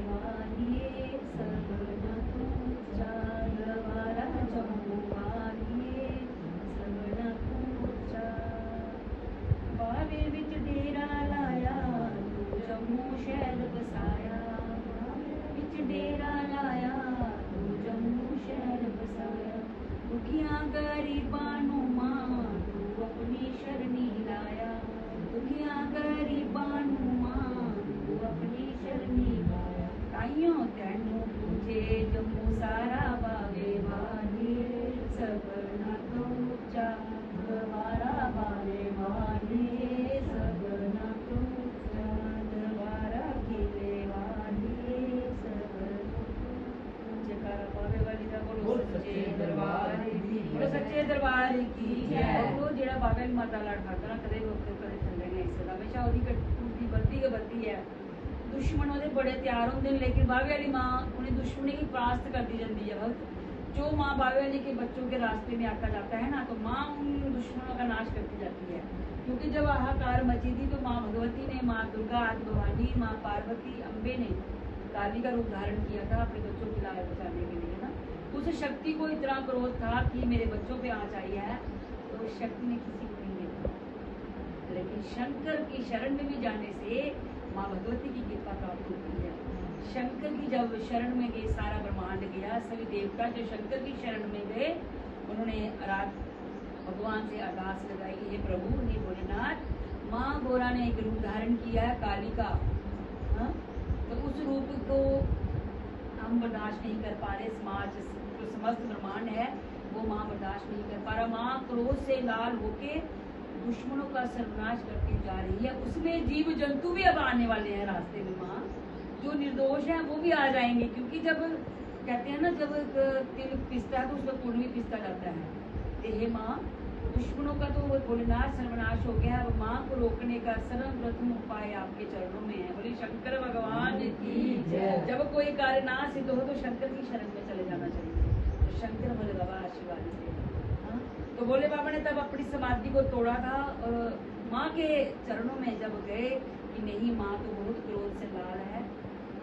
वालिए सबना पूजा दरबारा जम्मू वालिए सबना पूजा बावे विच डेरा लाया तू जम्मू शहर बसाया विच डेरा लाया तू जम्मू शहर बसाया दुखियां गरीबां नू मां तू अपनी शरणी लाया दुखियां गरीबां नू मां तू अपनी शरणी लाया ताइयों तैनू पूजे जम्मू सारा बावे वालिए सबना तो ऊंचा दरबारा बावे वालिए सबना तो ऊंचा दरबारा किले वालिए सबना जयकारा बावे वाली दा बोलो सच्चे दरबार की बोलो सच्चे दरबार की जय वो जेड़ा बावे माता लड़ खाता ना कदे रोक कदे थल्ले नहीं सकदा हमेशा ओदी टूटी बढ़ती है दुश्मन ओदे बड़े तैयार होंदे लेकिन बावे वाली मां उन्हें दुश्मनी की परास्त करती जाती है भक्त जो माँ बावे वाली के बच्चों के रास्ते में आता जाता है ना तो माँ उन दुश्मनों का नाश करती जाती है क्योंकि जब हाहाकार मची थी तो माँ भगवती ने माँ दुर्गा भवानी माँ पार्वती अम्बे ने काली का रूप धारण किया था अपने बच्चों की लाया बचाने के लिए ना उस शक्ति को इतना क्रोध था कि मेरे बच्चों पे आँच आई है तो उस शक्ति ने किसी को नहीं देखा लेकिन शंकर की शरण में भी जाने से माँ भगवती की कृपा प्राप्त होती है शंकर की जब शरण में गए सारा ब्रह्मांड गया सभी देवता जो शंकर की शरण में गए उन्होंने भगवान से अरदास लगाई हे प्रभु हे भोलेनाथ माँ गोरा ने एक रूप धारण किया है काली का हा? तो उस रूप को हम बर्दाश्त नहीं कर पा रहे समाज जो समस्त ब्रह्मांड है वो माँ बर्दाश्त नहीं कर पा रहा माँ क्रोध से लाल होके दुश्मनों का सर्वनाश करती जा रही है उसमें जीव जंतु भी अब आने वाले हैं रास्ते में माँ जो निर्दोष है वो भी आ जाएंगे क्योंकि जब कहते हैं ना जब तिल पिसता है तो उसका गुड़ भी पिसता जाता है तो हे माँ दुश्मनों का तो भोलेनाथ सर्वनाश हो गया अब माँ को रोकने का सर्वप्रथम उपाय आपके चरणों में है बोले शंकर भगवान की जब कोई कार्य ना सिद्ध हो तो शंकर की शरण में चले जाना चाहिए तो शंकर भोले बाबा आशीर्वाद थे तो भोले बाबा ने तब अपनी समाधि को तोड़ा था और माँ के चरणों में जब गए कि नहीं माँ तो बहुत क्रोध से लाल है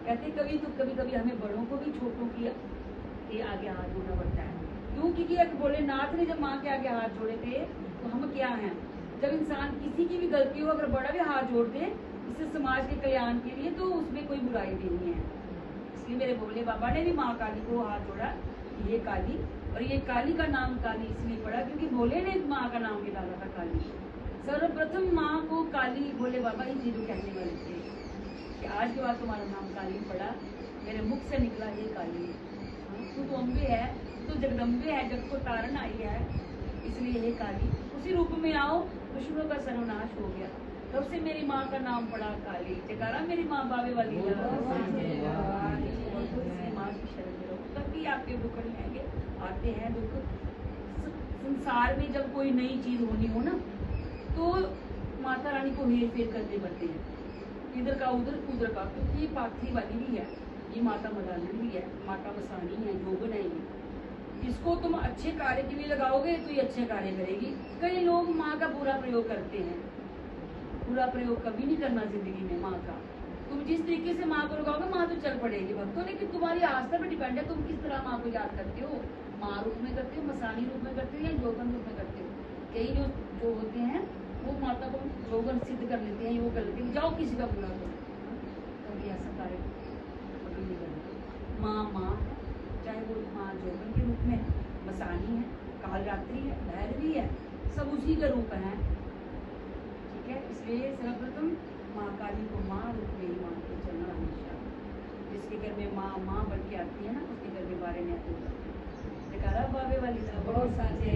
कहते कभी कभी हमें बड़ों को भी छोटों की आगे हाथ जोड़ना पड़ता है क्यों क्योंकि एक भोलेनाथ ने जब माँ के आगे हाथ जोड़े थे तो हम क्या हैं जब इंसान किसी की भी गलती हो अगर बड़ा भी हाथ जोड़ते इससे समाज के कल्याण के लिए तो उसमें कोई बुराई नहीं है इसलिए मेरे भोले बाबा ने भी माँ काली को हाथ जोड़ा ये काली और ये काली का नाम काली इसलिए पड़ा क्योंकि भोले ने माँ का नाम भी डाला था काली सर्वप्रथम माँ को काली भोले बाबा ही जीरो कहने वाले थे कि आज के बाद तुम्हारा नाम काली पड़ा मेरे मुख से निकला ये काली तू तो अम्बे है तो जगदम्बे है जग को तारण आई है इसलिए ये काली उसी रूप में आओ दुश्मनों का सर्वनाश हो गया तब से मेरी माँ का नाम पड़ा काली जयकारा मेरी माँ बावे वाली माँ की शरण में रहो तभी आपके दुख नहीं आएंगे आते हैं दुख संसार में जब कोई नई चीज होनी हो ना तो माता रानी को हेर फेर करने पड़ते हैं इधर का उधर का क्योंकि ये पाथरी वाली भी है ये माता मदानी भी है माता मसानी है जोगन है ये इसको तुम अच्छे कार्य के लिए लगाओगे तो ये अच्छे कार्य करेगी कई लोग माँ का पूरा प्रयोग करते हैं पूरा प्रयोग कभी नहीं करना जिंदगी में माँ का तुम जिस तरीके से माँ को लगाओगे माँ तो चल पड़ेगी भक्तों लेकिन तुम्हारी आस्था पर डिपेंड है तुम किस तरह माँ को याद करते हो माँ रूप में करते हो मसानी रूप में करते हो या जोगन रूप में करते हो कई जो होते हैं वो माता को जोगन सिद्ध कर लेते हैं वो कर लेते हैं जाओ किसी का बुरा करो कभी ऐसा कार्य कभी नहीं करते माँ चाहे वो माँ जोगन के रूप में मसानी है कालरात्रि है भैरवी है सब उसी का रूप है ठीक है इसलिए सर्वप्रथम माँ काली को माँ रूप में ही मान के चलना हमेशा जिसके घर में माँ बन के आती है ना उसके घर में बारे में आते हैं बावे वाली बहुत सारे